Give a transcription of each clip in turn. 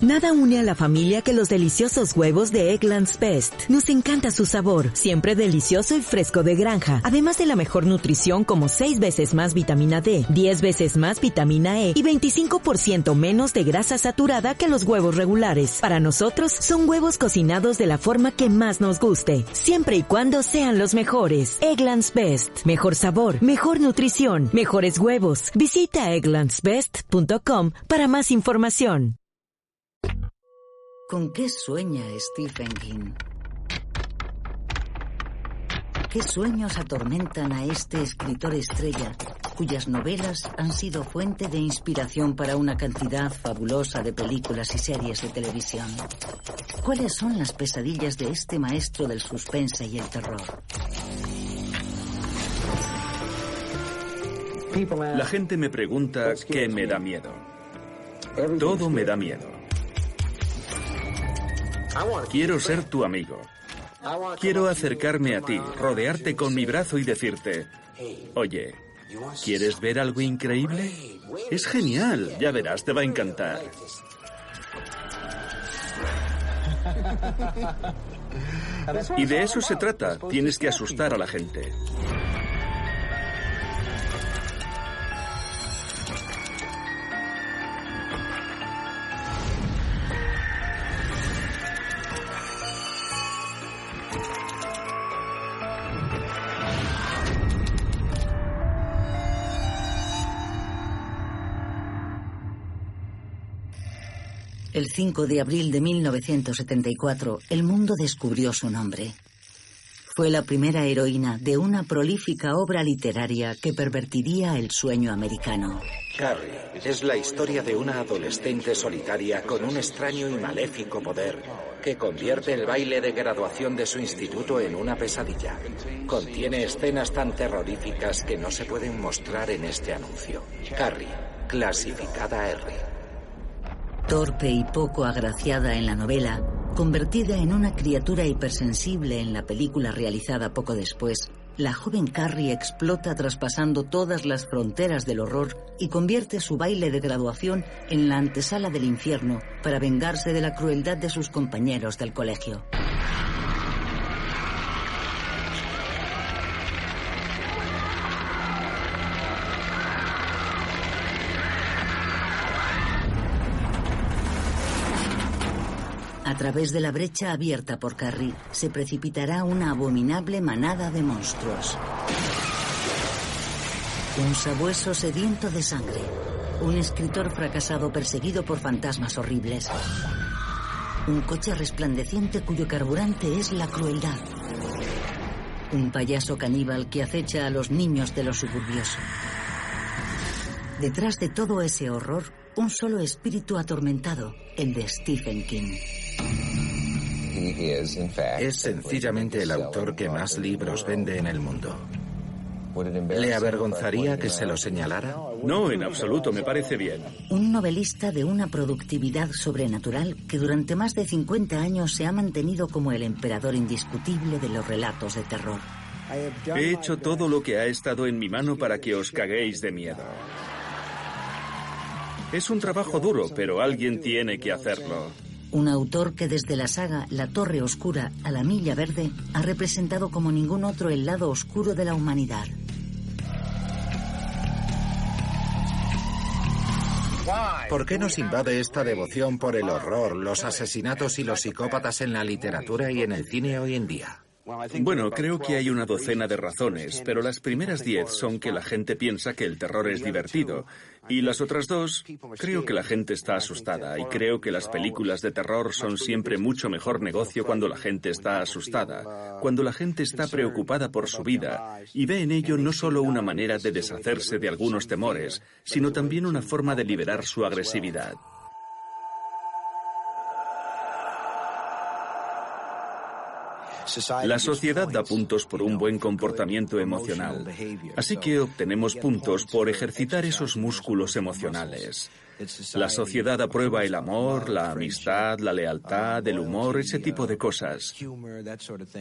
Nada une a la familia que los deliciosos huevos de Eggland's Best. Nos encanta su sabor, siempre delicioso y fresco de granja. Además de la mejor nutrición como 6 veces más vitamina D, 10 veces más vitamina E y 25% menos de grasa saturada que los huevos regulares. Para nosotros, son huevos cocinados de la forma que más nos guste, siempre y cuando sean los mejores. Eggland's Best. Mejor sabor, mejor nutrición, mejores huevos. Visita egglandsbest.com para más información. ¿Con qué sueña Stephen King? ¿Qué sueños atormentan a este escritor estrella, cuyas novelas han sido fuente de inspiración para una cantidad fabulosa de películas y series de televisión? ¿Cuáles son las pesadillas de este maestro del suspense y el terror? La gente me pregunta qué me da miedo. Todo me da miedo. Quiero ser tu amigo. Quiero acercarme a ti, rodearte con mi brazo y decirte, oye, ¿quieres ver algo increíble? Es genial, ya verás, te va a encantar. Y de eso se trata, tienes que asustar a la gente. El 5 de abril de 1974, el mundo descubrió su nombre. Fue la primera heroína de una prolífica obra literaria que pervertiría el sueño americano. Carrie es la historia de una adolescente solitaria con un extraño y maléfico poder que convierte el baile de graduación de su instituto en una pesadilla. Contiene escenas tan terroríficas que no se pueden mostrar en este anuncio. Carrie, clasificada R. Torpe y poco agraciada en la novela, convertida en una criatura hipersensible en la película realizada poco después, la joven Carrie explota traspasando todas las fronteras del horror y convierte su baile de graduación en la antesala del infierno para vengarse de la crueldad de sus compañeros del colegio. A través de la brecha abierta por Carrie se precipitará una abominable manada de monstruos. Un sabueso sediento de sangre. Un escritor fracasado perseguido por fantasmas horribles. Un coche resplandeciente cuyo carburante es la crueldad. Un payaso caníbal que acecha a los niños de los suburbios. Detrás de todo ese horror, un solo espíritu atormentado, el de Stephen King. Es sencillamente el autor que más libros vende en el mundo. ¿Le avergonzaría que se lo señalara? No, en absoluto, me parece bien. Un novelista de una productividad sobrenatural que durante más de 50 años se ha mantenido como el emperador indiscutible de los relatos de terror. He hecho todo lo que ha estado en mi mano para que os caguéis de miedo. Es un trabajo duro, pero alguien tiene que hacerlo. Un autor que desde la saga La Torre Oscura a La Milla Verde ha representado como ningún otro el lado oscuro de la humanidad. ¿Por qué nos invade esta devoción por el horror, los asesinatos y los psicópatas en la literatura y en el cine hoy en día? Bueno, creo que hay una docena de razones, pero las primeras 10 son que la gente piensa que el terror es divertido. Y las otras 2, creo que la gente está asustada. Y creo que las películas de terror son siempre mucho mejor negocio cuando la gente está asustada, cuando la gente está preocupada por su vida y ve en ello no solo una manera de deshacerse de algunos temores, sino también una forma de liberar su agresividad. La sociedad da puntos por un buen comportamiento emocional, así que obtenemos puntos por ejercitar esos músculos emocionales. La sociedad aprueba el amor, la amistad, la lealtad, el humor, ese tipo de cosas.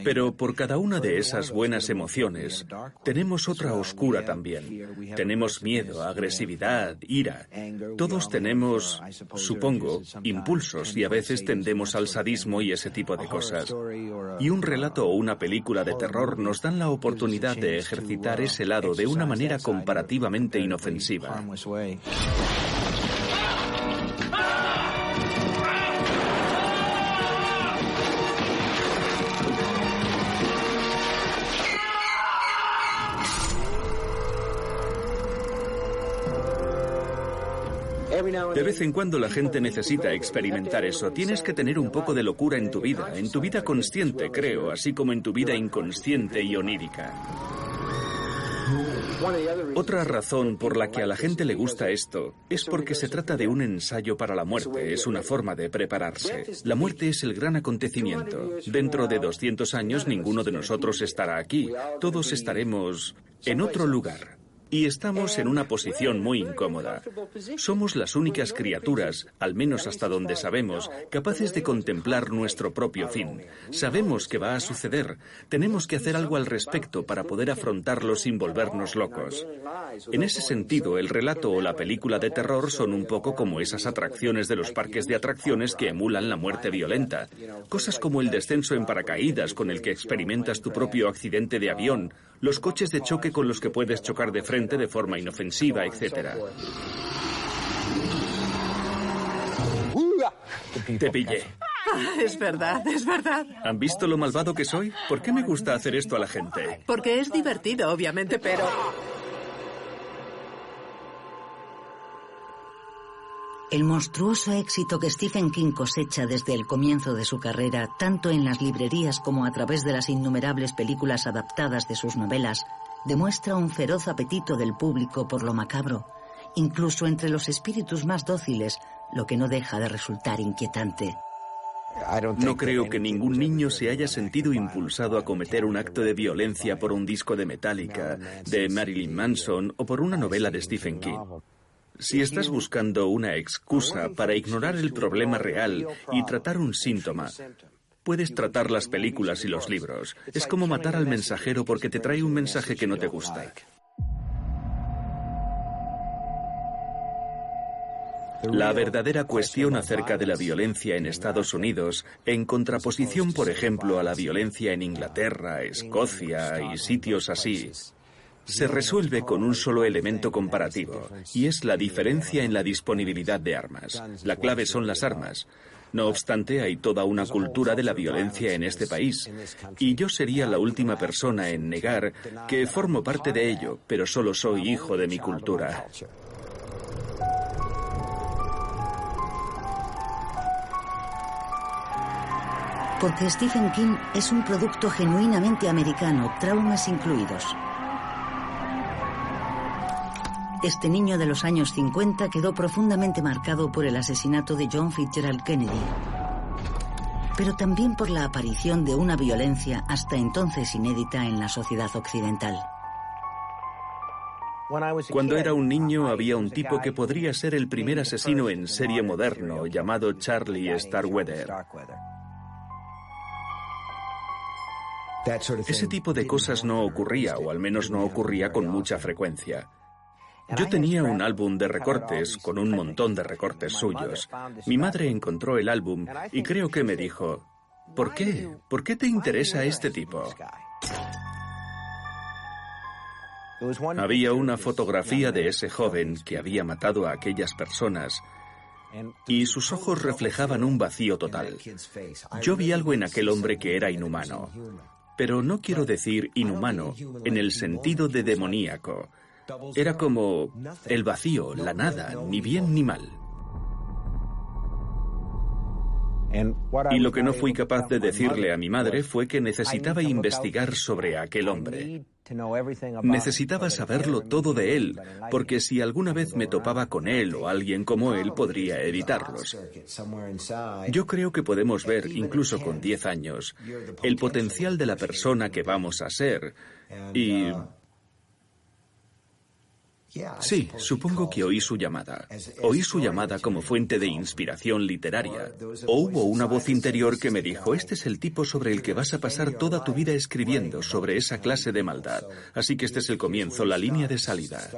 Pero por cada una de esas buenas emociones, tenemos otra oscura también. Tenemos miedo, agresividad, ira. Todos tenemos, supongo, impulsos y a veces tendemos al sadismo y ese tipo de cosas. Y un relato o una película de terror nos dan la oportunidad de ejercitar ese lado de una manera comparativamente inofensiva. De vez en cuando la gente necesita experimentar eso. Tienes que tener un poco de locura en tu vida consciente, creo, así como en tu vida inconsciente y onírica. Otra razón por la que a la gente le gusta esto es porque se trata de un ensayo para la muerte, es una forma de prepararse. La muerte es el gran acontecimiento. Dentro de 200 años ninguno de nosotros estará aquí, todos estaremos en otro lugar. Y estamos en una posición muy incómoda. Somos las únicas criaturas, al menos hasta donde sabemos, capaces de contemplar nuestro propio fin. Sabemos que va a suceder. Tenemos que hacer algo al respecto para poder afrontarlo sin volvernos locos. En ese sentido, el relato o la película de terror son un poco como esas atracciones de los parques de atracciones que emulan la muerte violenta. Cosas como el descenso en paracaídas con el que experimentas tu propio accidente de avión, los coches de choque con los que puedes chocar de frente de forma inofensiva, etc. Te pillé. Es verdad, es verdad. ¿Han visto lo malvado que soy? ¿Por qué me gusta hacer esto a la gente? Porque es divertido, obviamente, pero... El monstruoso éxito que Stephen King cosecha desde el comienzo de su carrera, tanto en las librerías como a través de las innumerables películas adaptadas de sus novelas, demuestra un feroz apetito del público por lo macabro, incluso entre los espíritus más dóciles, lo que no deja de resultar inquietante. No creo que ningún niño se haya sentido impulsado a cometer un acto de violencia por un disco de Metallica, de Marilyn Manson o por una novela de Stephen King. Si estás buscando una excusa para ignorar el problema real y tratar un síntoma, puedes tratar las películas y los libros. Es como matar al mensajero porque te trae un mensaje que no te gusta. La verdadera cuestión acerca de la violencia en Estados Unidos, en contraposición, por ejemplo, a la violencia en Inglaterra, Escocia y sitios así, se resuelve con un solo elemento comparativo, y es la diferencia en la disponibilidad de armas. La clave son las armas. No obstante, hay toda una cultura de la violencia en este país, y yo sería la última persona en negar que formo parte de ello, pero solo soy hijo de mi cultura. Porque Stephen King es un producto genuinamente americano, traumas incluidos. Este niño de los años 50 quedó profundamente marcado por el asesinato de John Fitzgerald Kennedy, pero también por la aparición de una violencia hasta entonces inédita en la sociedad occidental. Cuando era un niño había un tipo que podría ser el primer asesino en serie moderno, llamado Charlie Starkweather. Ese tipo de cosas no ocurría, o al menos no ocurría con mucha frecuencia. Yo tenía un álbum de recortes con un montón de recortes suyos. Mi madre encontró el álbum y creo que me dijo, ¿por qué? ¿Por qué te interesa este tipo? Había una fotografía de ese joven que había matado a aquellas personas y sus ojos reflejaban un vacío total. Yo vi algo en aquel hombre que era inhumano, pero no quiero decir inhumano en el sentido de demoníaco. Era como el vacío, la nada, ni bien ni mal. Y lo que no fui capaz de decirle a mi madre fue que necesitaba investigar sobre aquel hombre. Necesitaba saberlo todo de él, porque si alguna vez me topaba con él o alguien como él, podría evitarlos. Yo creo que podemos ver, incluso con 10 años, el potencial de la persona que vamos a ser. Sí, supongo que oí su llamada. Oí su llamada como fuente de inspiración literaria. O hubo una voz interior que me dijo, este es el tipo sobre el que vas a pasar toda tu vida escribiendo, sobre esa clase de maldad. Así que este es el comienzo, la línea de salida.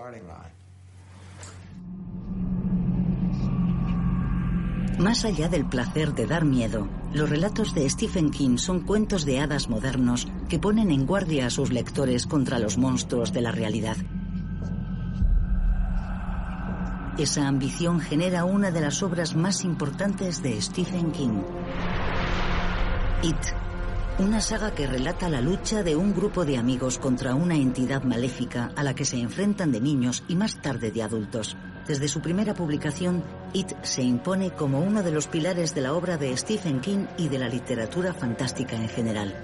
Más allá del placer de dar miedo, los relatos de Stephen King son cuentos de hadas modernos que ponen en guardia a sus lectores contra los monstruos de la realidad. Esa ambición genera una de las obras más importantes de Stephen King. It, una saga que relata la lucha de un grupo de amigos contra una entidad maléfica a la que se enfrentan de niños y más tarde de adultos. Desde su primera publicación, It se impone como uno de los pilares de la obra de Stephen King y de la literatura fantástica en general.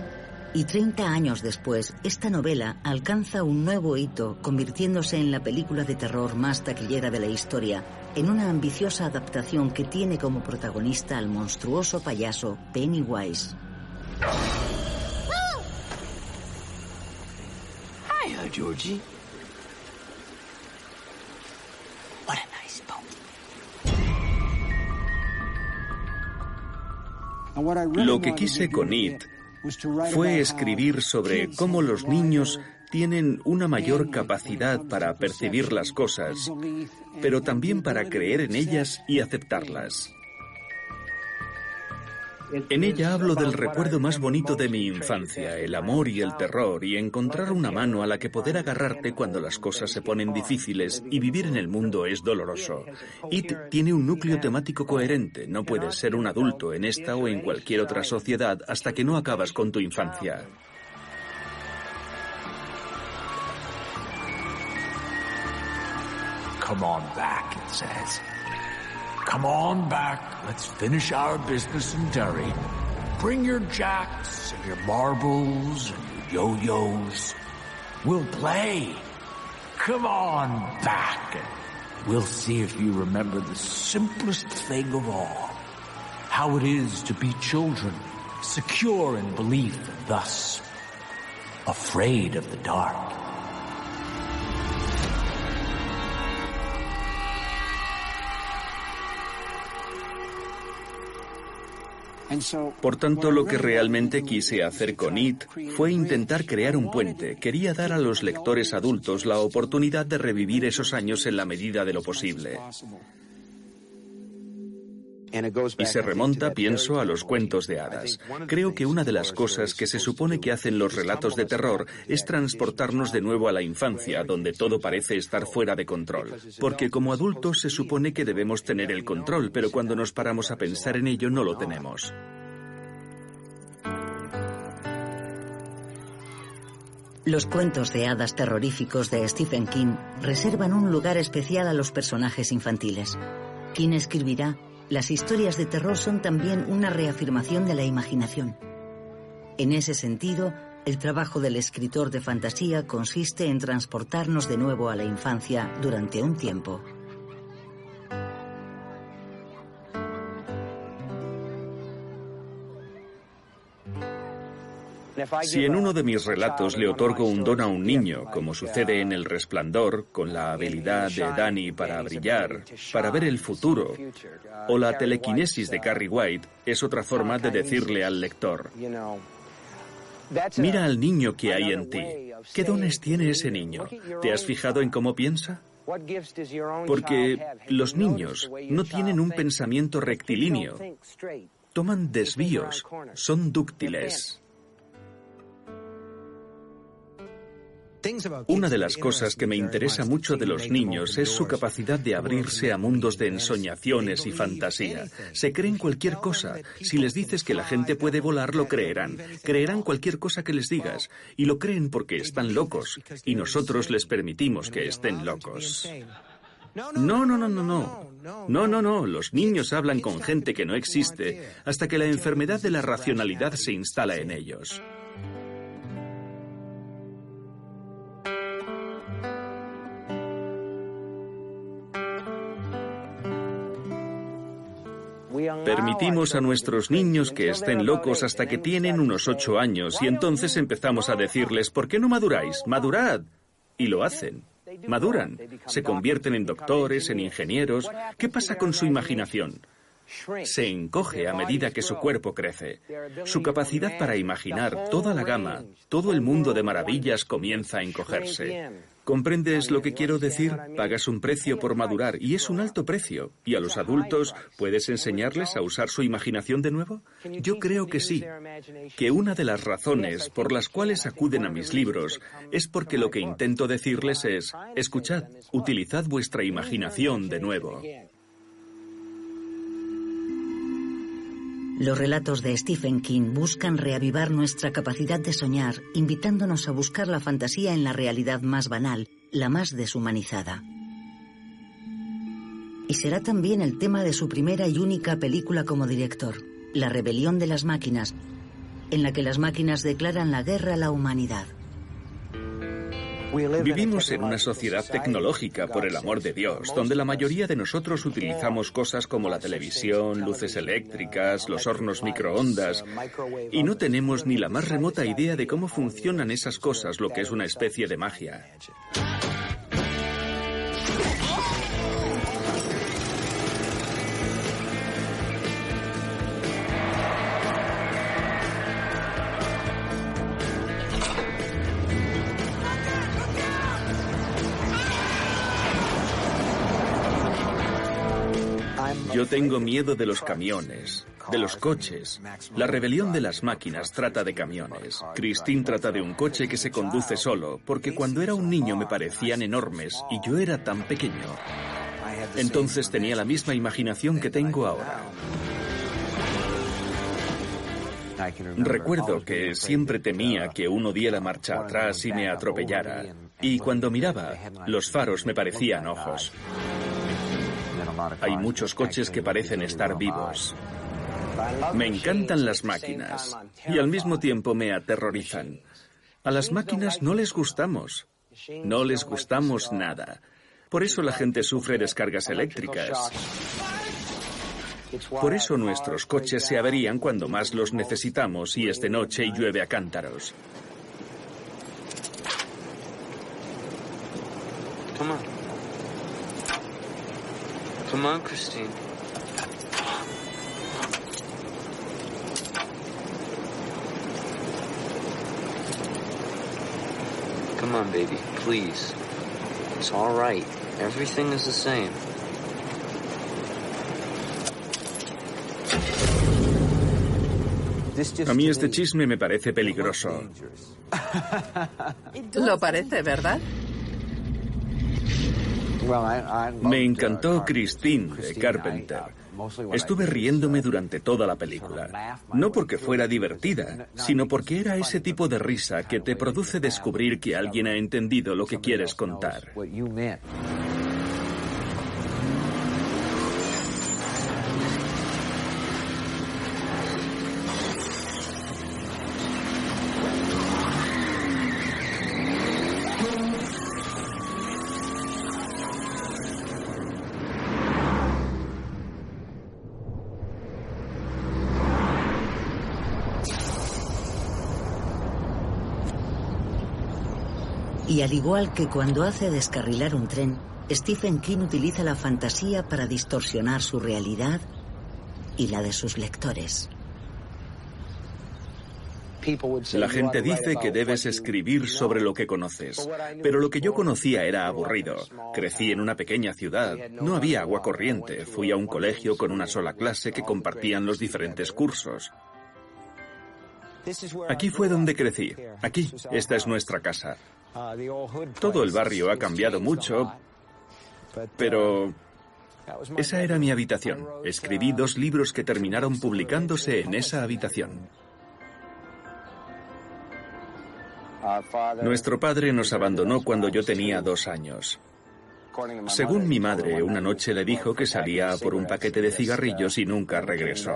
Y 30 años después, esta novela alcanza un nuevo hito, convirtiéndose en la película de terror más taquillera de la historia, en una ambiciosa adaptación que tiene como protagonista al monstruoso payaso Pennywise. Hiya, Georgie. What a nice boat. Lo que quise con It fue escribir sobre cómo los niños tienen una mayor capacidad para percibir las cosas, pero también para creer en ellas y aceptarlas. En ella hablo del recuerdo más bonito de mi infancia, el amor y el terror, y encontrar una mano a la que poder agarrarte cuando las cosas se ponen difíciles y vivir en el mundo es doloroso. It tiene un núcleo temático coherente. No puedes ser un adulto en esta o en cualquier otra sociedad hasta que no acabas con tu infancia. Come on back, it says. Come on back, let's finish our business in Derry. Bring your jacks and your marbles and your yo-yos. We'll play. Come on back and we'll see if you remember the simplest thing of all. How it is to be children, secure in belief and thus afraid of the dark. Por tanto, lo que realmente quise hacer con It fue intentar crear un puente. Quería dar a los lectores adultos la oportunidad de revivir esos años en la medida de lo posible. Y se remonta, pienso, a los cuentos de hadas. Creo que una de las cosas que se supone que hacen los relatos de terror es transportarnos de nuevo a la infancia, donde todo parece estar fuera de control. Porque como adultos se supone que debemos tener el control, pero cuando nos paramos a pensar en ello no lo tenemos. Los cuentos de hadas terroríficos de Stephen King reservan un lugar especial a los personajes infantiles. King escribirá: las historias de terror son también una reafirmación de la imaginación. En ese sentido, el trabajo del escritor de fantasía consiste en transportarnos de nuevo a la infancia durante un tiempo. Si en uno de mis relatos le otorgo un don a un niño, como sucede en El Resplandor, con la habilidad de Danny para brillar, para ver el futuro, o la telequinesis de Carrie White, es otra forma de decirle al lector: mira al niño que hay en ti. ¿Qué dones tiene ese niño? ¿Te has fijado en cómo piensa? Porque los niños no tienen un pensamiento rectilíneo. Toman desvíos, son dúctiles. Una de las cosas que me interesa mucho de los niños es su capacidad de abrirse a mundos de ensoñaciones y fantasía. Se creen cualquier cosa. Si les dices que la gente puede volar, lo creerán. Creerán cualquier cosa que les digas. Y lo creen porque están locos. Y nosotros les permitimos que estén locos. No. Los niños hablan con gente que no existe hasta que la enfermedad de la racionalidad se instala en ellos. Permitimos a nuestros niños que estén locos hasta que tienen unos 8 años y entonces empezamos a decirles: ¿por qué no maduráis? ¡Madurad! Y lo hacen. Maduran, se convierten en doctores, en ingenieros. ¿Qué pasa con su imaginación? Se encoge a medida que su cuerpo crece. Su capacidad para imaginar toda la gama, todo el mundo de maravillas comienza a encogerse. ¿Comprendes lo que quiero decir? Pagas un precio por madurar y es un alto precio. ¿Y a los adultos puedes enseñarles a usar su imaginación de nuevo? Yo creo que sí. Que una de las razones por las cuales acuden a mis libros es porque lo que intento decirles es: escuchad, utilizad vuestra imaginación de nuevo. Los relatos de Stephen King buscan reavivar nuestra capacidad de soñar, invitándonos a buscar la fantasía en la realidad más banal, la más deshumanizada. Y será también el tema de su primera y única película como director, La rebelión de las máquinas, en la que las máquinas declaran la guerra a la humanidad. Vivimos en una sociedad tecnológica, por el amor de Dios, donde la mayoría de nosotros utilizamos cosas como la televisión, luces eléctricas, los hornos microondas, y no tenemos ni la más remota idea de cómo funcionan esas cosas, lo que es una especie de magia. Yo tengo miedo de los camiones, de los coches. La rebelión de las máquinas trata de camiones. Christine trata de un coche que se conduce solo, porque cuando era un niño me parecían enormes y yo era tan pequeño. Entonces tenía la misma imaginación que tengo ahora. Recuerdo que siempre temía que uno diera marcha atrás y me atropellara. Y cuando miraba, los faros me parecían ojos. Hay muchos coches que parecen estar vivos. Me encantan las máquinas y al mismo tiempo me aterrorizan. A las máquinas no les gustamos. No les gustamos nada. Por eso la gente sufre descargas eléctricas. Por eso nuestros coches se averían cuando más los necesitamos y es de noche y llueve a cántaros. Come on. Come on, Christine. Come on, baby, please. It's all right. Everything is the same. A mí este chisme me parece peligroso. Lo parece, ¿verdad? Me encantó Christine de Carpenter. Estuve riéndome durante toda la película. No porque fuera divertida, sino porque era ese tipo de risa que te produce descubrir que alguien ha entendido lo que quieres contar. Y al igual que cuando hace descarrilar un tren, Stephen King utiliza la fantasía para distorsionar su realidad y la de sus lectores. La gente dice que debes escribir sobre lo que conoces, pero lo que yo conocía era aburrido. Crecí en una pequeña ciudad, no había agua corriente, fui a un colegio con una sola clase que compartían los diferentes cursos. Aquí fue donde crecí, aquí, esta es nuestra casa. Todo el barrio ha cambiado mucho, pero esa era mi habitación. Escribí 2 libros que terminaron publicándose en esa habitación. Nuestro padre nos abandonó cuando yo tenía 2 años. Según mi madre, una noche le dijo que salía por un paquete de cigarrillos y nunca regresó.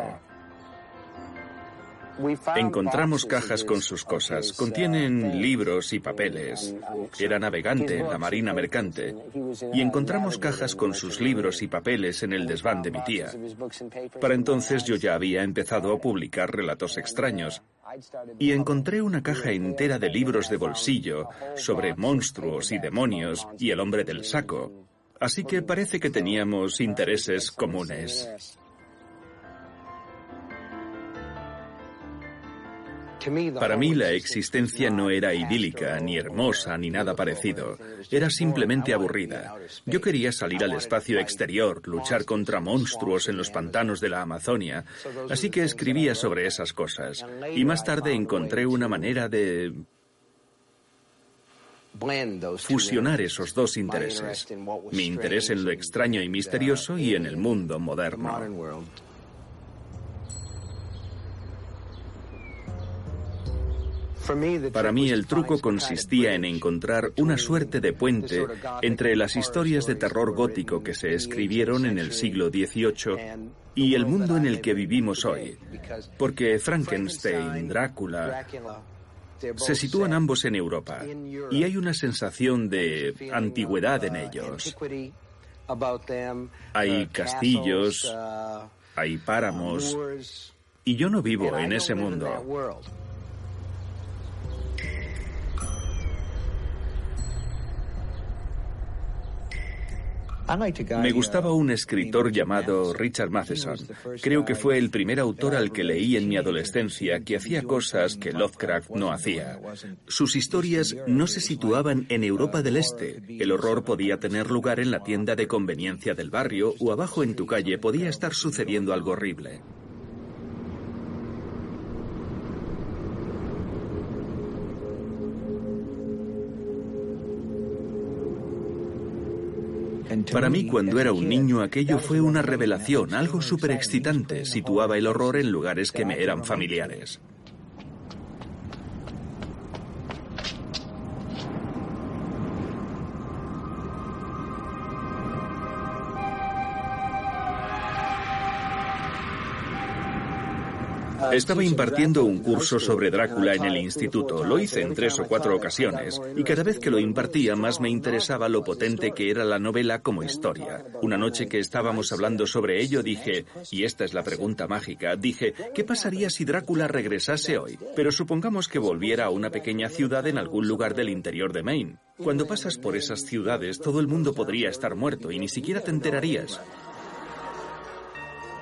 Encontramos cajas con sus cosas. Contienen libros y papeles. Era navegante en la marina mercante. Y encontramos cajas con sus libros y papeles en el desván de mi tía. Para entonces yo ya había empezado a publicar relatos extraños. y encontré una caja entera de libros de bolsillo sobre monstruos y demonios y el hombre del saco. Así que parece que teníamos intereses comunes. Para mí la existencia no era idílica, ni hermosa, ni nada parecido. Era simplemente aburrida. Yo quería salir al espacio exterior, luchar contra monstruos en los pantanos de la Amazonia, así que escribía sobre esas cosas. Y más tarde encontré una manera de fusionar esos dos intereses. Mi interés en lo extraño y misterioso y en el mundo moderno. Para mí el truco consistía en encontrar una suerte de puente entre las historias de terror gótico que se escribieron en el siglo XVIII y el mundo en el que vivimos hoy, porque Frankenstein, Drácula, se sitúan ambos en Europa y hay una sensación de antigüedad en ellos. Hay castillos, hay páramos, y yo no vivo en ese mundo. Me gustaba un escritor llamado Richard Matheson. Creo que fue el primer autor al que leí en mi adolescencia que hacía cosas que Lovecraft no hacía. Sus historias no se situaban en Europa del Este. El horror podía tener lugar en la tienda de conveniencia del barrio o abajo en tu calle podía estar sucediendo algo horrible. Para mí, cuando era un niño, aquello fue una revelación, algo súper excitante. Situaba el horror en lugares que me eran familiares. Estaba impartiendo un curso sobre Drácula en el instituto. Lo hice en 3 o 4 ocasiones, y cada vez que lo impartía más me interesaba lo potente que era la novela como historia. Una noche que estábamos hablando sobre ello dije, y esta es la pregunta mágica, dije, ¿qué pasaría si Drácula regresase hoy? Pero supongamos que volviera a una pequeña ciudad en algún lugar del interior de Maine. Cuando pasas por esas ciudades, todo el mundo podría estar muerto y ni siquiera te enterarías.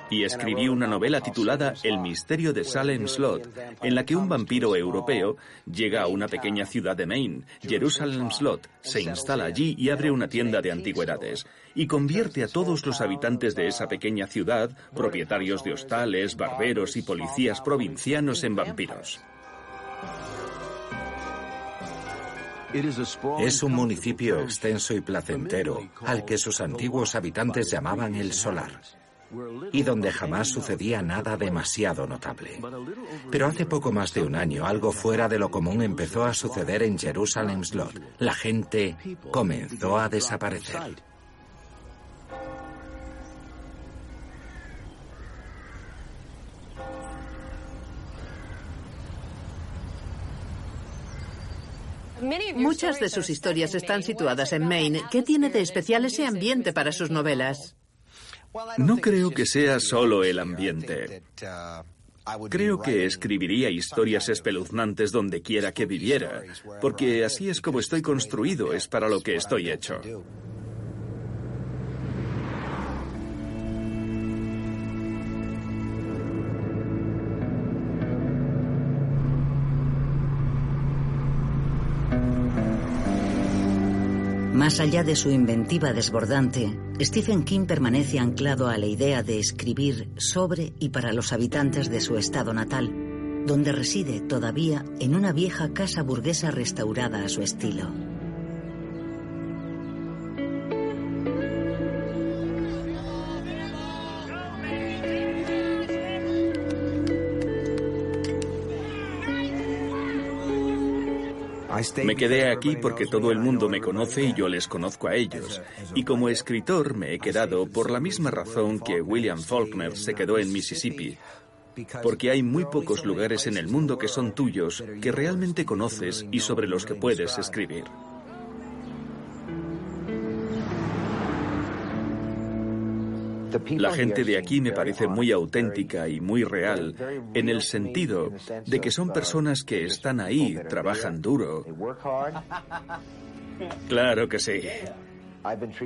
Y escribí una novela titulada El misterio de Salem Slot, en la que un vampiro europeo llega a una pequeña ciudad de Maine, Jerusalem Slot, se instala allí y abre una tienda de antigüedades, y convierte a todos los habitantes de esa pequeña ciudad, propietarios de hostales, barberos y policías provincianos, en vampiros. Es un municipio extenso y placentero, al que sus antiguos habitantes llamaban el Solar, y donde jamás sucedía nada demasiado notable. Pero hace poco más de un año, algo fuera de lo común empezó a suceder en Jerusalem Slot. La gente comenzó a desaparecer. Muchas de sus historias están situadas en Maine. ¿Qué tiene de especial ese ambiente para sus novelas? No creo que sea solo el ambiente. Creo que escribiría historias espeluznantes donde quiera que viviera, porque así es como estoy construido, es para lo que estoy hecho. Más allá de su inventiva desbordante, Stephen King permanece anclado a la idea de escribir sobre y para los habitantes de su estado natal, donde reside todavía en una vieja casa burguesa restaurada a su estilo. Me quedé aquí porque todo el mundo me conoce y yo les conozco a ellos. Y como escritor me he quedado por la misma razón que William Faulkner se quedó en Mississippi. Porque hay muy pocos lugares en el mundo que son tuyos, que realmente conoces y sobre los que puedes escribir. La gente de aquí me parece muy auténtica y muy real, en el sentido de que son personas que están ahí, trabajan duro. Claro que sí.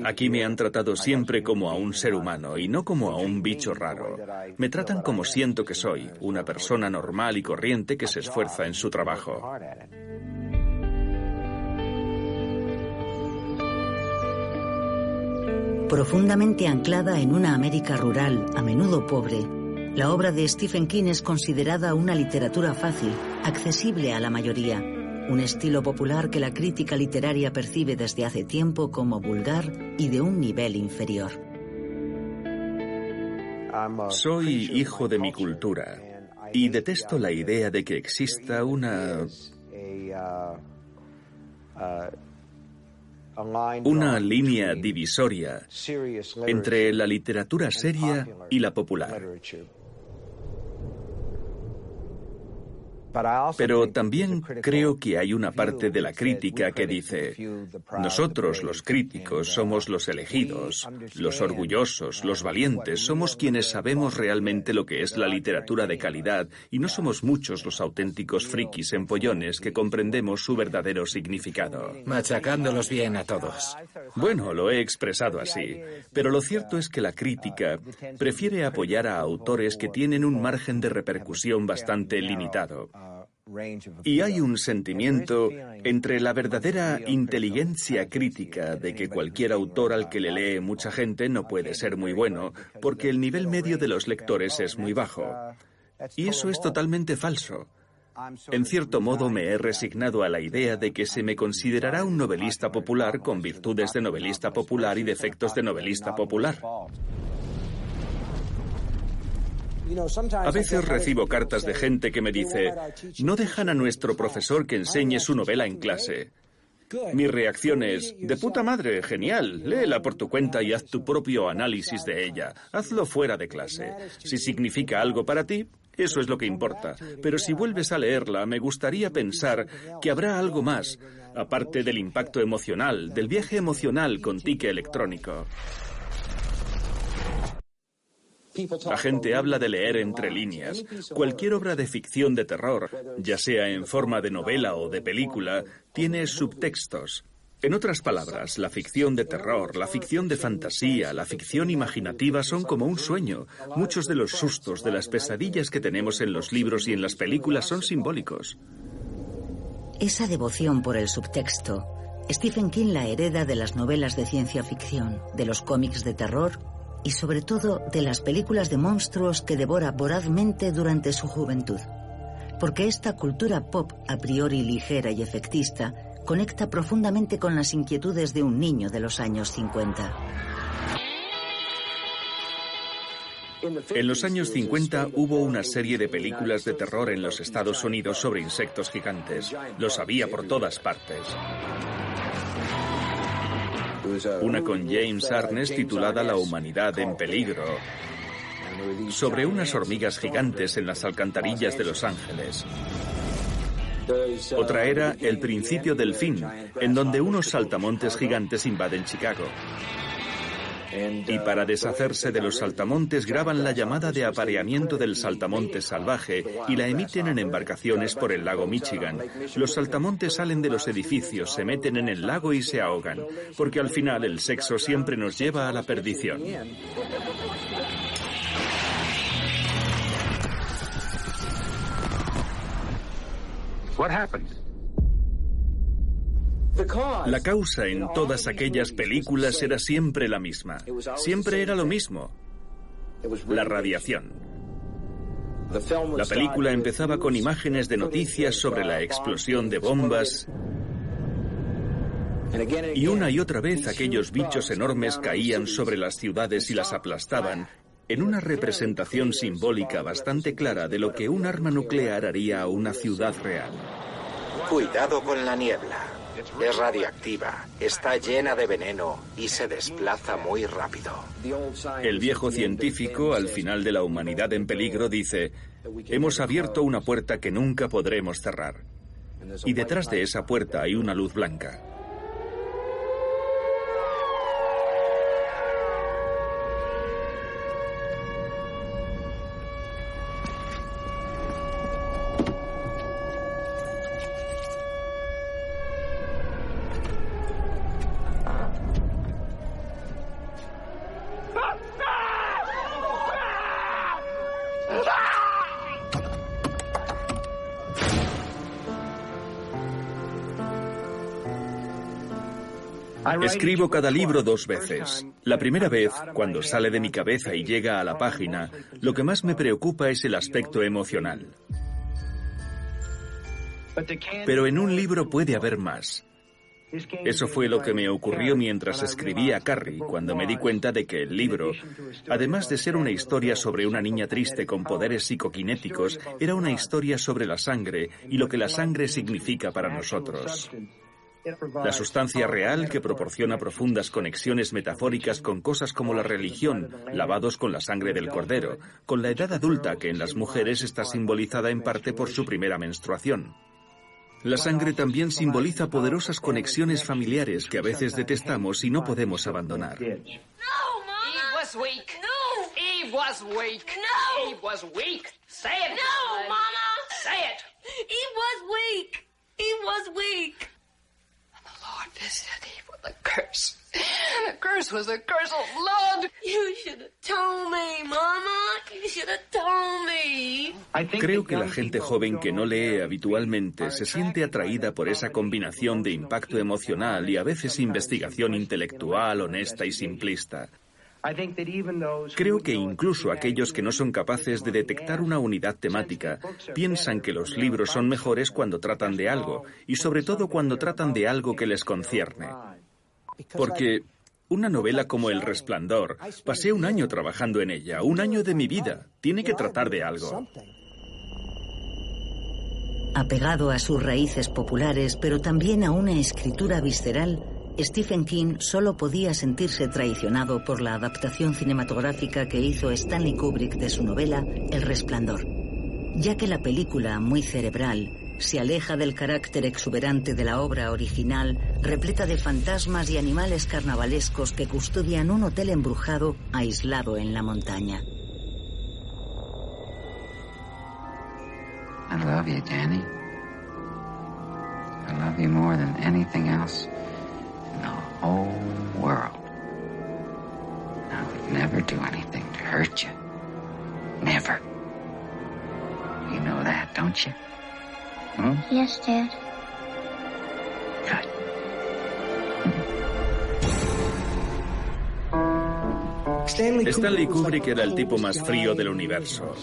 Aquí me han tratado siempre como a un ser humano y no como a un bicho raro. Me tratan como siento que soy, una persona normal y corriente que se esfuerza en su trabajo. Profundamente anclada en una América rural, a menudo pobre, la obra de Stephen King es considerada una literatura fácil, accesible a la mayoría, un estilo popular que la crítica literaria percibe desde hace tiempo como vulgar y de un nivel inferior. Soy hijo de mi cultura y detesto la idea de que exista una línea divisoria entre la literatura seria y la popular. Pero también creo que hay una parte de la crítica que dice: nosotros, los críticos, somos los elegidos, los orgullosos, los valientes, somos quienes sabemos realmente lo que es la literatura de calidad y no somos muchos los auténticos frikis empollones que comprendemos su verdadero significado. Machacándolos bien a todos. Bueno, lo he expresado así, pero lo cierto es que la crítica prefiere apoyar a autores que tienen un margen de repercusión bastante limitado. Y hay un sentimiento entre la verdadera inteligencia crítica de que cualquier autor al que le lee mucha gente no puede ser muy bueno, porque el nivel medio de los lectores es muy bajo. Y eso es totalmente falso. En cierto modo me he resignado a la idea de que se me considerará un novelista popular con virtudes de novelista popular y defectos de novelista popular. A veces recibo cartas de gente que me dice: no dejan a nuestro profesor que enseñe su novela en clase. Mi reacción es: de puta madre, genial, léela por tu cuenta y haz tu propio análisis de ella. Hazlo fuera de clase. Si significa algo para ti, eso es lo que importa. Pero si vuelves a leerla, me gustaría pensar que habrá algo más, aparte del impacto emocional, del viaje emocional con tique electrónico. La gente habla de leer entre líneas. Cualquier obra de ficción de terror, ya sea en forma de novela o de película, tiene subtextos. En otras palabras, la ficción de terror, la ficción de fantasía, la ficción imaginativa son como un sueño. Muchos de los sustos, de las pesadillas que tenemos en los libros y en las películas son simbólicos. Esa devoción por el subtexto, Stephen King la hereda de las novelas de ciencia ficción, de los cómics de terror y sobre todo de las películas de monstruos que devora vorazmente durante su juventud. Porque esta cultura pop a priori ligera y efectista conecta profundamente con las inquietudes de un niño de los años 50. En los años 50 hubo una serie de películas de terror en los Estados Unidos sobre insectos gigantes. Los había por todas partes. Una con James Arness titulada La humanidad en peligro, sobre unas hormigas gigantes en las alcantarillas de Los Ángeles. Otra era El principio del fin, en donde unos saltamontes gigantes invaden Chicago. Y para deshacerse de los saltamontes graban la llamada de apareamiento del saltamonte salvaje y la emiten en embarcaciones por el lago Michigan. Los saltamontes salen de los edificios, se meten en el lago y se ahogan, porque al final el sexo siempre nos lleva a la perdición. La causa en todas aquellas películas era siempre la misma. Siempre era lo mismo. La radiación. La película empezaba con imágenes de noticias sobre la explosión de bombas. Y una y otra vez aquellos bichos enormes caían sobre las ciudades y las aplastaban, en una representación simbólica bastante clara de lo que un arma nuclear haría a una ciudad real. Cuidado con la niebla. Es radiactiva, está llena de veneno y se desplaza muy rápido. El viejo científico, al final de La humanidad en peligro, dice: hemos abierto una puerta que nunca podremos cerrar. Y detrás de esa puerta hay una luz blanca. Escribo cada libro 2 veces. La primera vez, cuando sale de mi cabeza y llega a la página, lo que más me preocupa es el aspecto emocional. Pero en un libro puede haber más. Eso fue lo que me ocurrió mientras escribía Carrie, cuando me di cuenta de que el libro, además de ser una historia sobre una niña triste con poderes psicoquinéticos, era una historia sobre la sangre y lo que la sangre significa para nosotros. La sustancia real que proporciona profundas conexiones metafóricas con cosas como la religión, lavados con la sangre del cordero, con la edad adulta que en las mujeres está simbolizada en parte por su primera menstruación. La sangre también simboliza poderosas conexiones familiares que a veces detestamos y no podemos abandonar. The curse was a curse of blood. You should have told me, Mama. You should have told me. Creo que la gente joven que no lee habitualmente se siente atraída por esa combinación de impacto emocional y a veces investigación intelectual, honesta y simplista. Creo que incluso aquellos que no son capaces de detectar una unidad temática piensan que los libros son mejores cuando tratan de algo, y sobre todo cuando tratan de algo que les concierne. Porque una novela como El Resplandor, pasé un año trabajando en ella, un año de mi vida. Tiene que tratar de algo. Apegado a sus raíces populares, pero también a una escritura visceral, Stephen King solo podía sentirse traicionado por la adaptación cinematográfica que hizo Stanley Kubrick de su novela El Resplandor, ya que la película, muy cerebral, se aleja del carácter exuberante de la obra original, repleta de fantasmas y animales carnavalescos que custodian un hotel embrujado aislado en la montaña. I love you, Danny. I love you more than anything else in the whole world. I would never do anything to hurt you. Never. You know that, don't you? Hmm? Yes, Dad. Good. Stanley Kubrick era el tipo más frío del universo.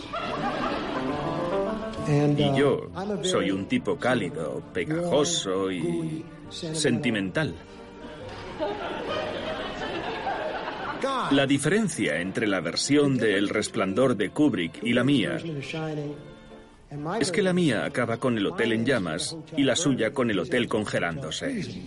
Y yo soy un tipo cálido, pegajoso y sentimental. La diferencia entre la versión de El Resplandor de Kubrick y la mía es que la mía acaba con el hotel en llamas y la suya con el hotel congelándose.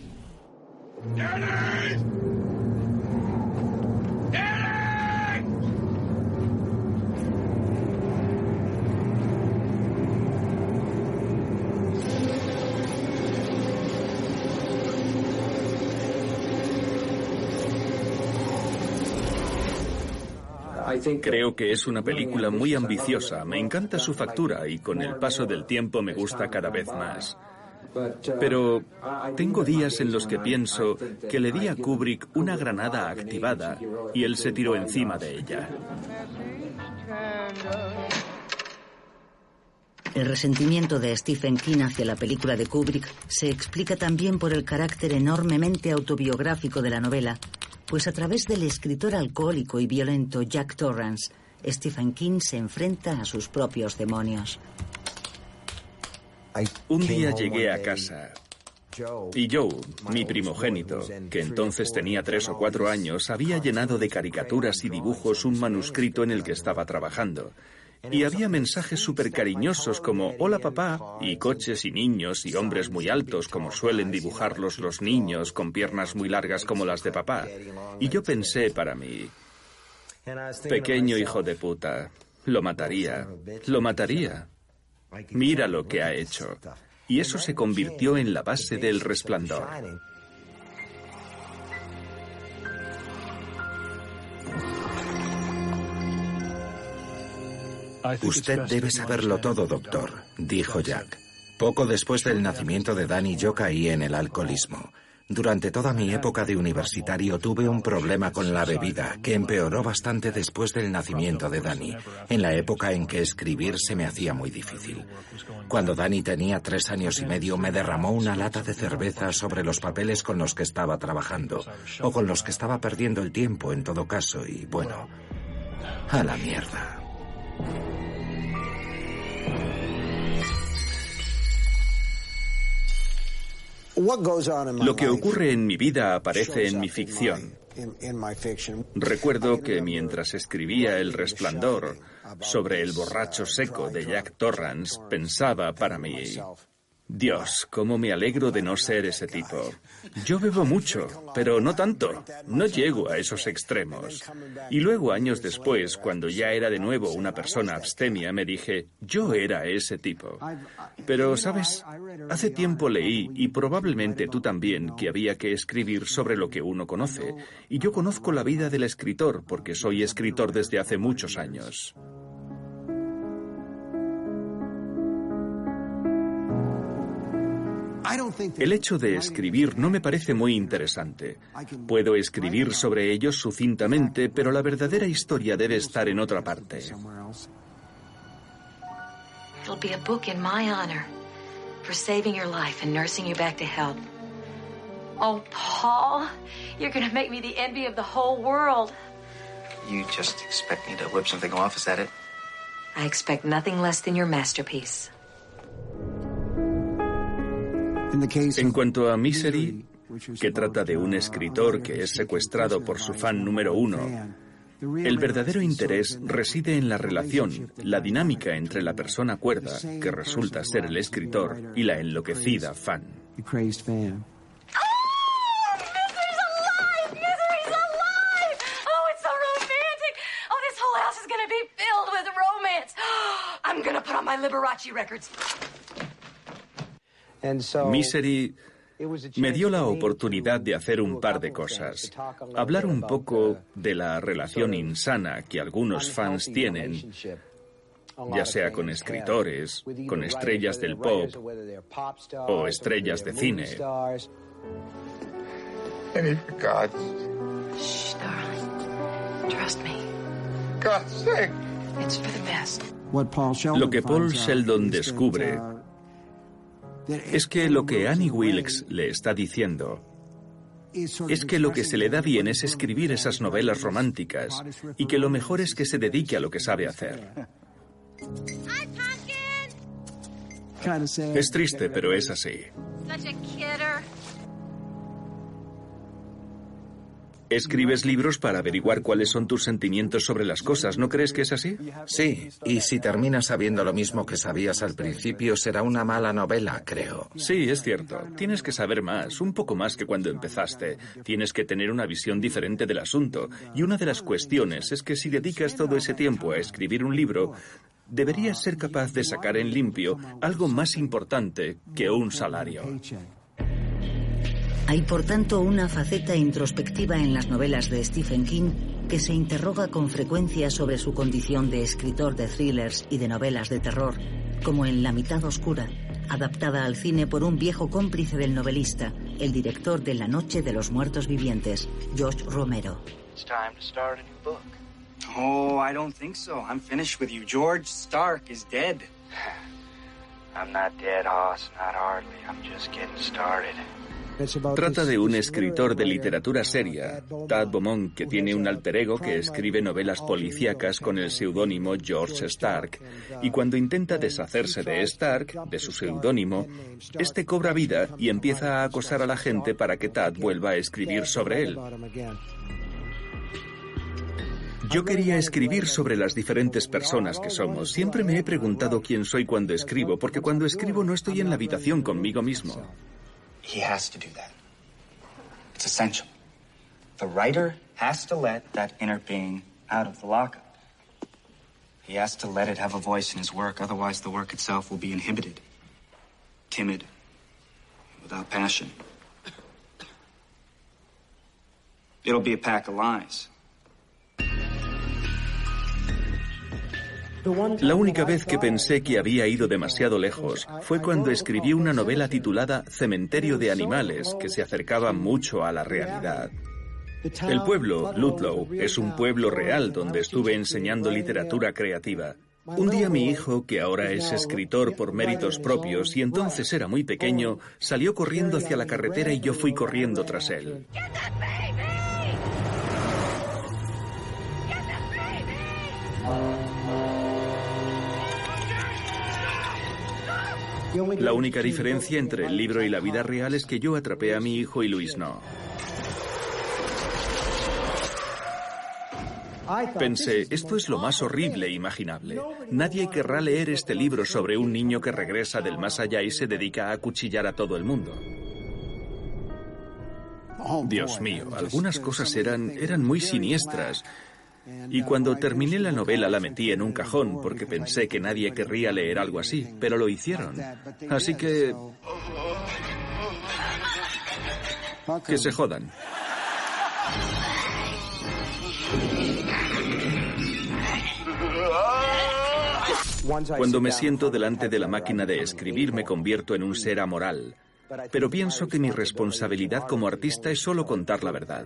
Creo que es una película muy ambiciosa, me encanta su factura y con el paso del tiempo me gusta cada vez más. Pero tengo días en los que pienso que le di a Kubrick una granada activada y él se tiró encima de ella. El resentimiento de Stephen King hacia la película de Kubrick se explica también por el carácter enormemente autobiográfico de la novela, pues a través del escritor alcohólico y violento Jack Torrance, Stephen King se enfrenta a sus propios demonios. Un día llegué a casa y Joe, mi primogénito, que entonces tenía 3 o 4 años, había llenado de caricaturas y dibujos un manuscrito en el que estaba trabajando. Y había mensajes súper cariñosos como «Hola papá» y coches y niños y hombres muy altos como suelen dibujarlos los niños con piernas muy largas como las de papá. Y yo pensé para mí, pequeño hijo de puta, lo mataría, lo mataría. Mira lo que ha hecho. Y eso se convirtió en la base del Resplandor. Usted debe saberlo todo, doctor, dijo Jack. Poco después del nacimiento de Danny yo caí en el alcoholismo. Durante toda mi época de universitario tuve un problema con la bebida que empeoró bastante después del nacimiento de Dani, en la época en que escribir se me hacía muy difícil. Cuando Dani tenía 3 años y medio me derramó una lata de cerveza sobre los papeles con los que estaba trabajando, o con los que estaba perdiendo el tiempo en todo caso, y bueno, a la mierda. Lo que ocurre en mi vida aparece en mi ficción. Recuerdo que mientras escribía El Resplandor sobre el borracho seco de Jack Torrance, pensaba para mí: Dios, cómo me alegro de no ser ese tipo. Yo bebo mucho, pero no tanto. No llego a esos extremos. Y luego, años después, cuando ya era de nuevo una persona abstemia, me dije, yo era ese tipo. Pero, ¿sabes? Hace tiempo leí, y probablemente tú también, que había que escribir sobre lo que uno conoce. Y yo conozco la vida del escritor, porque soy escritor desde hace muchos años. El hecho de escribir no me parece muy interesante. Puedo escribir sobre ellos sucintamente, pero la verdadera historia debe estar en otra parte. It'll be a book in my honor for saving your life and nursing you back to health. Oh, Paul, you're gonna make me the envy of the whole world. You just expect me to whip something off, is that it? I expect nothing less than your masterpiece. En cuanto a Misery, que trata de un escritor que es secuestrado por su fan número 1, el verdadero interés reside en la relación, la dinámica entre la persona cuerda, que resulta ser el escritor, y la enloquecida fan. Misery me dio la oportunidad de hacer un par de cosas. Hablar un poco de la relación insana que algunos fans tienen, ya sea con escritores, con estrellas del pop o estrellas de cine. Shh, darling. Trust me. It's for the best. Lo que Paul Sheldon descubre es que lo que Annie Wilkes le está diciendo es que lo que se le da bien es escribir esas novelas románticas y que lo mejor es que se dedique a lo que sabe hacer. Es triste, pero es así. Escribes libros para averiguar cuáles son tus sentimientos sobre las cosas, ¿no crees que es así? Sí, y si terminas sabiendo lo mismo que sabías al principio, será una mala novela, creo. Sí, es cierto. Tienes que saber más, un poco más que cuando empezaste. Tienes que tener una visión diferente del asunto. Y una de las cuestiones es que si dedicas todo ese tiempo a escribir un libro, deberías ser capaz de sacar en limpio algo más importante que un salario. Hay, por tanto, una faceta introspectiva en las novelas de Stephen King que se interroga con frecuencia sobre su condición de escritor de thrillers y de novelas de terror, como en La mitad oscura, adaptada al cine por un viejo cómplice del novelista, el director de La noche de los muertos vivientes, George Romero. It's time to start a new book. Oh, I don't think so. I'm finished with you. George Stark is dead. I'm not dead, Hoss. Not hardly. I'm just getting started. Trata de un escritor de literatura seria, Tad Beaumont, que tiene un alter ego que escribe novelas policíacas con el seudónimo George Stark, y cuando intenta deshacerse de Stark, de su seudónimo, este cobra vida y empieza a acosar a la gente para que Tad vuelva a escribir sobre él. Yo quería escribir sobre las diferentes personas que somos. Siempre me he preguntado quién soy cuando escribo, porque cuando escribo no estoy en la habitación conmigo mismo. He has to do that. It's essential. The writer has to let that inner being out of the lockup. He has to let it have a voice in his work, otherwise the work itself will be inhibited, timid, without passion. It'll be a pack of lies. La única vez que pensé que había ido demasiado lejos fue cuando escribí una novela titulada Cementerio de Animales, que se acercaba mucho a la realidad. El pueblo, Ludlow, es un pueblo real donde estuve enseñando literatura creativa. Un día mi hijo, que ahora es escritor por méritos propios y entonces era muy pequeño, salió corriendo hacia la carretera y yo fui corriendo tras él. La única diferencia entre el libro y la vida real es que yo atrapé a mi hijo y Luis no. Pensé, esto es lo más horrible imaginable. Nadie querrá leer este libro sobre un niño que regresa del más allá y se dedica a acuchillar a todo el mundo. Dios mío, algunas cosas eran muy siniestras. Y cuando terminé la novela la metí en un cajón porque pensé que nadie querría leer algo así, pero lo hicieron. Así que se jodan. Cuando me siento delante de la máquina de escribir me convierto en un ser amoral. Pero pienso que mi responsabilidad como artista es solo contar la verdad.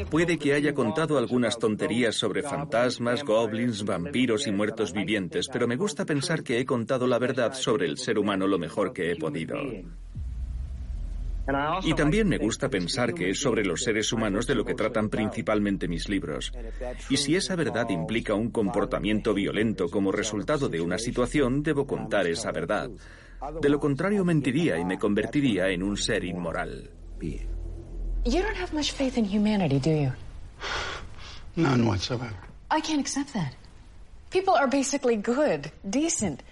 Puede que haya contado algunas tonterías sobre fantasmas, goblins, vampiros y muertos vivientes, pero me gusta pensar que he contado la verdad sobre el ser humano lo mejor que he podido. Y también me gusta pensar que es sobre los seres humanos de lo que tratan principalmente mis libros. Y si esa verdad implica un comportamiento violento como resultado de una situación, debo contar esa verdad. De lo contrario, mentiría y me convertiría en un ser inmoral. You don't have much faith in humanity, do you? None whatsoever. I can't accept that. People are basically good, decent.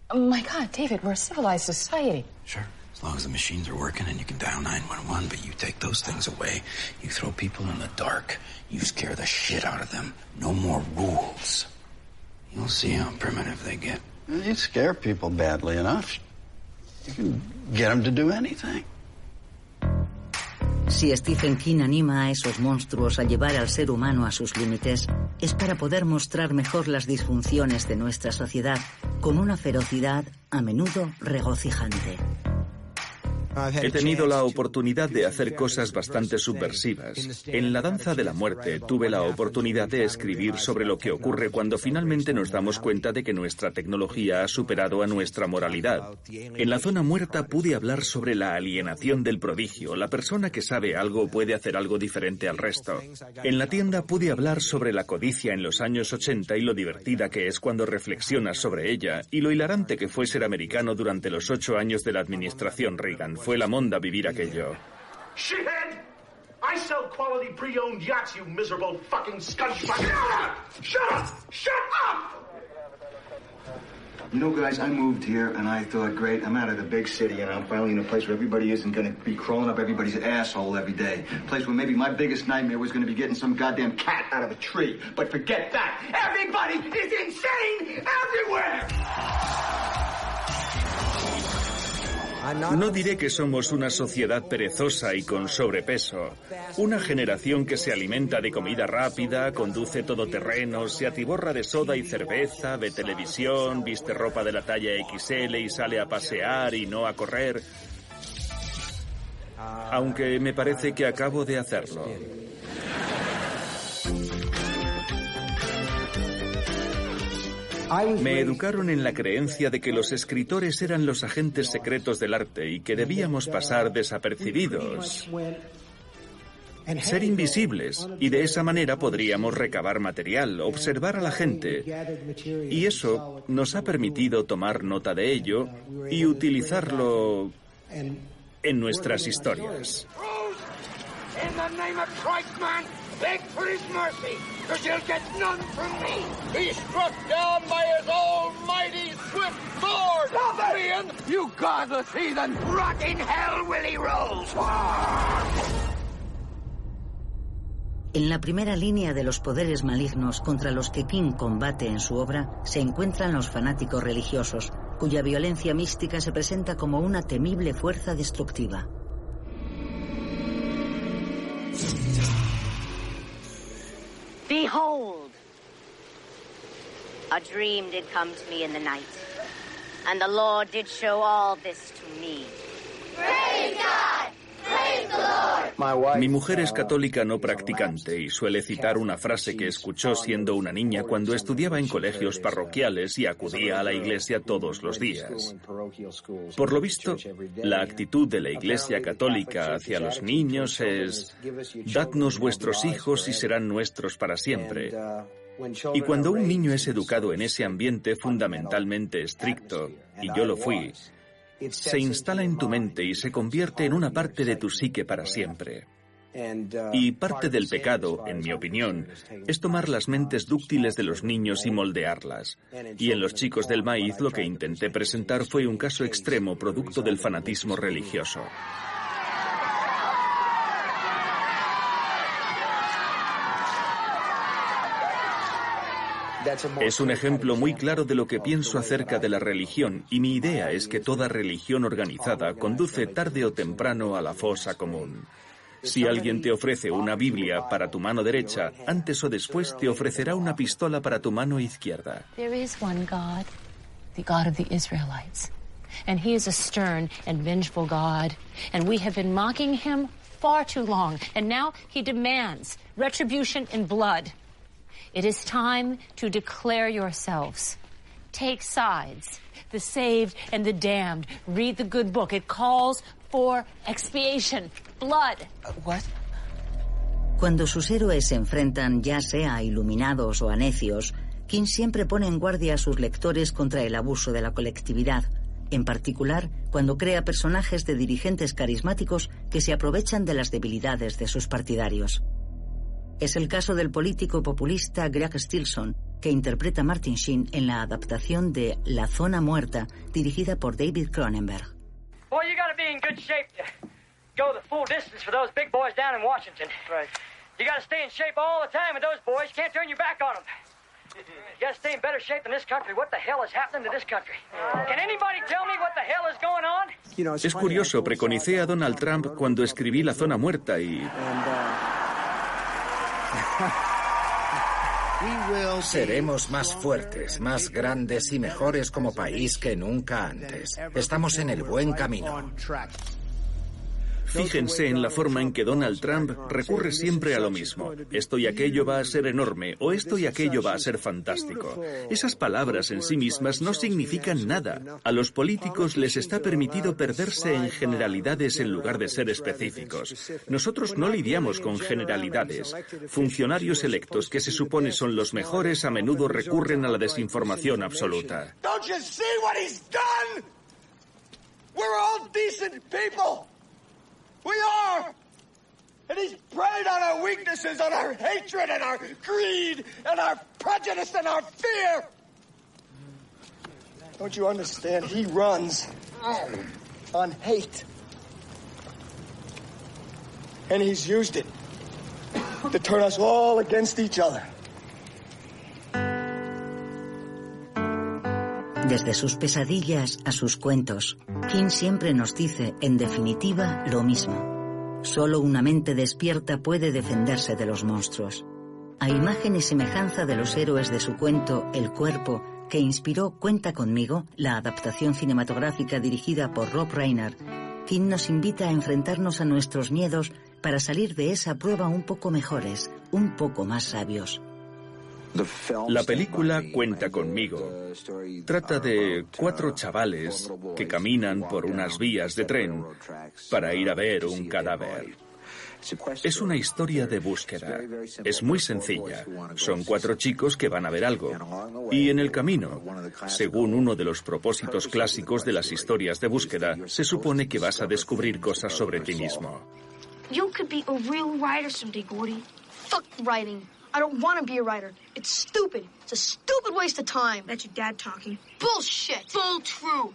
Oh my God, David, we're a civilized society. Sure, as long as the machines are working and you can dial 911, but you take those things away, you throw people in the dark, you scare the shit out of them. No more rules. You'll see how primitive they get. You scare people badly enough, you can get them to do anything. Si Stephen King anima a esos monstruos a llevar al ser humano a sus límites, es para poder mostrar mejor las disfunciones de nuestra sociedad con una ferocidad a menudo regocijante. He tenido la oportunidad de hacer cosas bastante subversivas. En La danza de la muerte tuve la oportunidad de escribir sobre lo que ocurre cuando finalmente nos damos cuenta de que nuestra tecnología ha superado a nuestra moralidad. En La zona muerta pude hablar sobre la alienación del prodigio. La persona que sabe algo puede hacer algo diferente al resto. En La tienda pude hablar sobre la codicia en los años 80 y lo divertida que es cuando reflexionas sobre ella, y lo hilarante que fue ser americano durante los 8 años de la administración Reagan. Fue la monda vivir aquello. Shithead! I sell quality pre-owned yachts, you miserable fucking scumbag! Shut up! Shut up! You know, guys, I moved here and I thought, great, I'm out of the big city and I'm finally in a place where everybody isn't going to be crawling up everybody's asshole every day. A place where maybe my biggest nightmare was going to be getting some goddamn cat out of a tree. But forget that! Everybody is insane everywhere! No diré que somos una sociedad perezosa y con sobrepeso. Una generación que se alimenta de comida rápida, conduce todoterreno, se atiborra de soda y cerveza, ve televisión, viste ropa de la talla XL y sale a pasear y no a correr. Aunque me parece que acabo de hacerlo. Me educaron en la creencia de que los escritores eran los agentes secretos del arte y que debíamos pasar desapercibidos, ser invisibles, y de esa manera podríamos recabar material, observar a la gente, y eso nos ha permitido tomar nota de ello y utilizarlo en nuestras historias. In the name of Christ, man, beg for his mercy, because you'll get none from me. He's struck down by his almighty swift sword. Stop it! Ian, you godless heathen! Rot in hell, Willie Rose! En la primera línea de los poderes malignos contra los que King combate en su obra se encuentran los fanáticos religiosos, cuya violencia mística se presenta como una temible fuerza destructiva. Behold, A dream did come to me in the night, and the Lord did show all this to me. Praise God! Praise the Lord! Mi mujer es católica no practicante y suele citar una frase que escuchó siendo una niña cuando estudiaba en colegios parroquiales y acudía a la iglesia todos los días. Por lo visto, la actitud de la Iglesia Católica hacia los niños es: dadnos vuestros hijos y serán nuestros para siempre. Y cuando un niño es educado en ese ambiente fundamentalmente estricto, y yo lo fui, se instala en tu mente y se convierte en una parte de tu psique para siempre. Y parte del pecado, en mi opinión, es tomar las mentes dúctiles de los niños y moldearlas. Y en Los Chicos del Maíz lo que intenté presentar fue un caso extremo producto del fanatismo religioso. Es un ejemplo muy claro de lo que pienso acerca de la religión, y mi idea es que toda religión organizada conduce tarde o temprano a la fosa común. Si alguien te ofrece una Biblia para tu mano derecha, antes o después te ofrecerá una pistola para tu mano izquierda. There is one God, the God of the Israelites, and he is a stern and vengeful God, and we have been mocking him far too long, and now he demands retribution in blood. It is time to declare yourselves. Take sides, the saved and the damned. Read the good book. It calls for expiation, blood. What? Cuando sus héroes se enfrentan, ya sea a iluminados o a necios, King siempre pone en guardia a sus lectores contra el abuso de la colectividad, en particular cuando crea personajes de dirigentes carismáticos que se aprovechan de las debilidades de sus partidarios. Es el caso del político populista Greg Stilson, que interpreta Martin Sheen en la adaptación de La Zona Muerta, dirigida por David Cronenberg. Well, you gotta be in good shape to go the full distance for those big boys down in Washington. Right. You gotta stay in shape all the time with those boys. You can't turn your back on them. You gotta stay in better shape than this country. What the hell is happening to this country? Can anybody tell me what the hell is going on? Es curioso, preconicé a Donald Trump cuando escribí La Zona Muerta y... Seremos más fuertes, más grandes y mejores como país que nunca antes. Estamos en el buen camino. Fíjense en la forma en que Donald Trump recurre siempre a lo mismo. Esto y aquello va a ser enorme, o esto y aquello va a ser fantástico. Esas palabras en sí mismas no significan nada. A los políticos les está permitido perderse en generalidades en lugar de ser específicos. Nosotros no lidiamos con generalidades. Funcionarios electos que se supone son los mejores a menudo recurren a la desinformación absoluta. Don't you see what he's done? We're all decent people. We are! And he's preyed on our weaknesses, on our hatred and our greed and our prejudice and our fear! Don't you understand? He runs on hate. And he's used it to turn us all against each other. Desde sus pesadillas a sus cuentos, King siempre nos dice, en definitiva, lo mismo. Solo una mente despierta puede defenderse de los monstruos. A imagen y semejanza de los héroes de su cuento El Cuerpo, que inspiró Cuenta conmigo, la adaptación cinematográfica dirigida por Rob Reiner, King nos invita a enfrentarnos a nuestros miedos para salir de esa prueba un poco mejores, un poco más sabios. La película Cuenta conmigo trata de 4 chavales que caminan por unas vías de tren para ir a ver un cadáver. Es una historia de búsqueda. Es muy sencilla. Son 4 chicos que van a ver algo. Y en el camino, según uno de los propósitos clásicos de las historias de búsqueda, se supone que vas a descubrir cosas sobre ti mismo. You could be a real writer someday, Gordy. Fuck writing. I don't want to be a writer. It's stupid. It's a stupid waste of time. That's your dad talking. Bullshit. Bull true.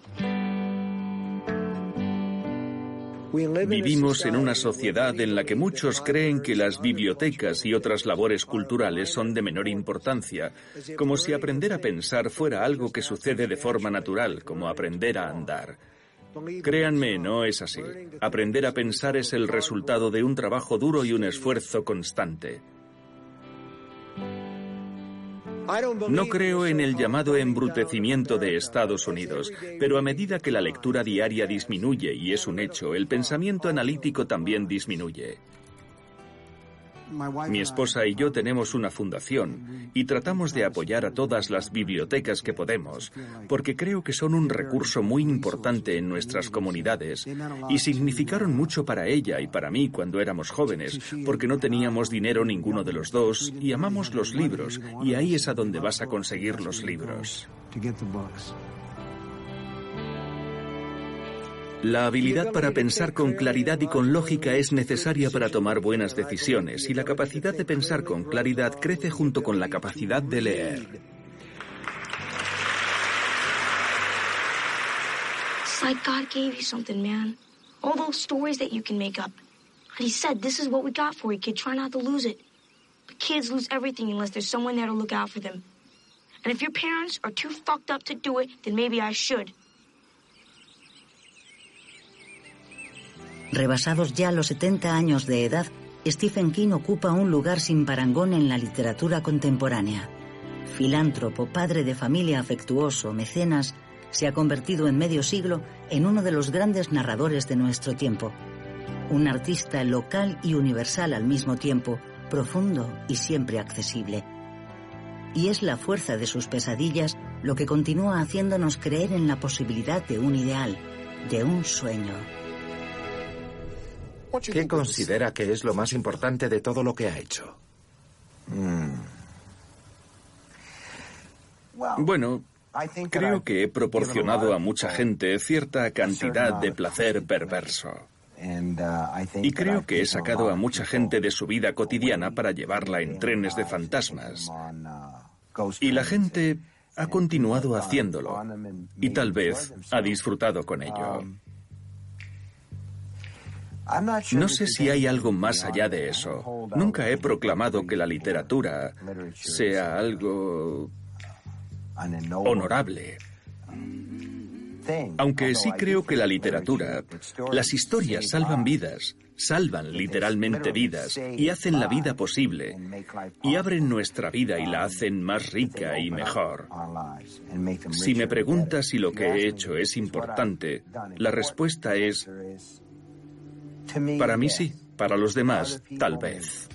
Vivimos en una sociedad en la que muchos creen que las bibliotecas y otras labores culturales son de menor importancia, como si aprender a pensar fuera algo que sucede de forma natural, como aprender a andar. Créanme, no es así. Aprender a pensar es el resultado de un trabajo duro y un esfuerzo constante. No creo en el llamado embrutecimiento de Estados Unidos, pero a medida que la lectura diaria disminuye, y es un hecho, el pensamiento analítico también disminuye. Mi esposa y yo tenemos una fundación y tratamos de apoyar a todas las bibliotecas que podemos, porque creo que son un recurso muy importante en nuestras comunidades y significaron mucho para ella y para mí cuando éramos jóvenes, porque no teníamos dinero ninguno de los dos y amamos los libros, y ahí es a donde vas a conseguir los libros. La habilidad para pensar con claridad y con lógica es necesaria para tomar buenas decisiones, y la capacidad de pensar con claridad crece junto con la capacidad de leer. It's like God gave you something, man. All those stories that you can make up. And he said, this is what we got for you, kid. Try not to lose it. But kids lose everything unless there's someone there to look out for them. And if your parents are too fucked up to do it, then maybe I should. Rebasados ya los 70 años de edad, Stephen King ocupa un lugar sin parangón en la literatura contemporánea. Filántropo, padre de familia afectuoso, mecenas, se ha convertido en medio siglo en uno de los grandes narradores de nuestro tiempo. Un artista local y universal al mismo tiempo, profundo y siempre accesible. Y es la fuerza de sus pesadillas lo que continúa haciéndonos creer en la posibilidad de un ideal, de un sueño. ¿Qué considera que es lo más importante de todo lo que ha hecho? Bueno, creo que he proporcionado a mucha gente cierta cantidad de placer perverso. Y creo que he sacado a mucha gente de su vida cotidiana para llevarla en trenes de fantasmas. Y la gente ha continuado haciéndolo. Y tal vez ha disfrutado con ello. No sé si hay algo más allá de eso. Nunca he proclamado que la literatura sea algo honorable. Aunque sí creo que la literatura, las historias salvan vidas, salvan literalmente vidas y hacen la vida posible y abren nuestra vida y la hacen más rica y mejor. Si me preguntas si lo que he hecho es importante, la respuesta es: para mí sí, para los demás tal vez.